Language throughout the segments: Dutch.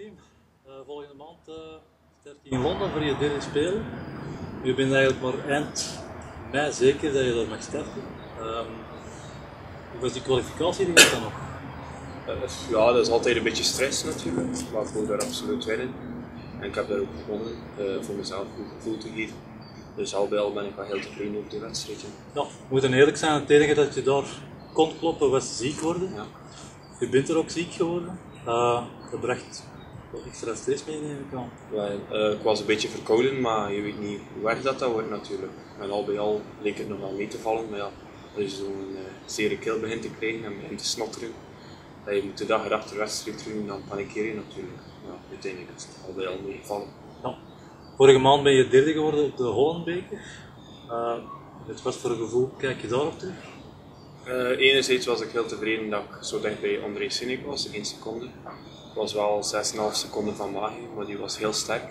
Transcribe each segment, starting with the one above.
Karim, volgende maand start je in Londen voor je derde spelen. Je bent eigenlijk maar eind mei zeker dat je daar mag starten. Hoe was die kwalificatie die dan nog? Ja, dat is altijd een beetje stress natuurlijk, maar ik wil daar absoluut winnen. En ik heb daar ook gewonnen, voor mezelf een goed gevoel te geven. Dus al bij al ben ik wel heel tevreden over de wedstrijd. Ja, we moeten eerlijk zijn, het enige dat je daar kon kloppen was ziek worden. Ja. Je bent er ook ziek geworden. Dat bracht wat extra stress mee, neem ik aan. Ja, ik was een beetje verkouden, maar je weet niet hoe erg dat wordt natuurlijk. En al bij al leek het nog wel mee te vallen, maar ja, als je zo'n zere keel begint te krijgen en begint te snotteren, dat je moet de dag erachter de wedstrijd doen, dan panikeer je natuurlijk. Ja, uiteindelijk is het al bij al meegevallen. Ja. Vorige maand ben je derde geworden op de Hollandbeker. Het was voor een gevoel, kijk je daarop terug? Enerzijds was ik heel tevreden dat ik zo dicht bij André Sinek was, 1 seconde. Ik was wel 6,5 seconden van Mahi, maar die was heel sterk.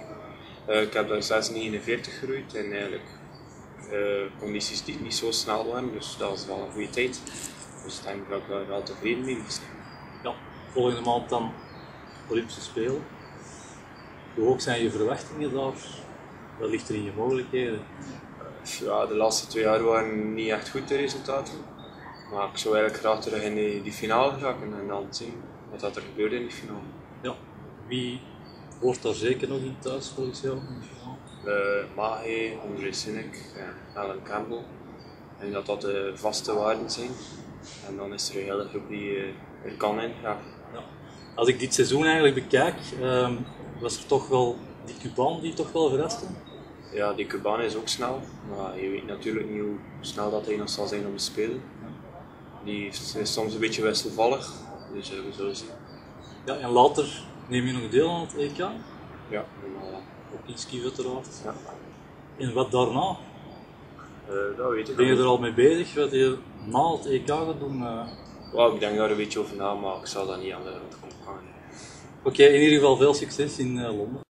Ik heb daar 6,49 geroeid en eigenlijk condities die niet zo snel waren, dus dat was wel een goede tijd. Dus ik denk dat ik daar wel tevreden mee was. Ja, volgende maand dan Olympische Spelen. Hoe hoog zijn je verwachtingen daar? Wat ligt er in je mogelijkheden? Ja, de laatste 2 jaar waren niet echt goed de resultaten. Maar ik zou eigenlijk graag terug in die finale geraken en dan zien wat er gebeurt in die finale. Ja, wie hoort daar zeker nog in thuis volgens jou? Mahe, André Sinek en Alan Campbell. En dat de vaste waarden zijn. En dan is er een hele groep die er kan in geraken. Ja. Als ik dit seizoen eigenlijk bekijk, was er toch wel die Cubaan die toch wel verraste? Ja, die Cubaan is ook snel, maar je weet natuurlijk niet hoe snel dat hij nog zal zijn om te spelen. Die is soms een beetje wisselvallig, dus we zullen zien. Ja, en later neem je nog deel aan het EK? Ja, normaal. Ook in ski uiteraard. Ja. En wat daarna? Dat weet ik Ben je niet. er al mee bezig wat je na het EK gaat doen? Ja, ik denk daar een beetje over na, maar ik zal dat niet aan de rand gaan. Oké, in ieder geval veel succes in Londen.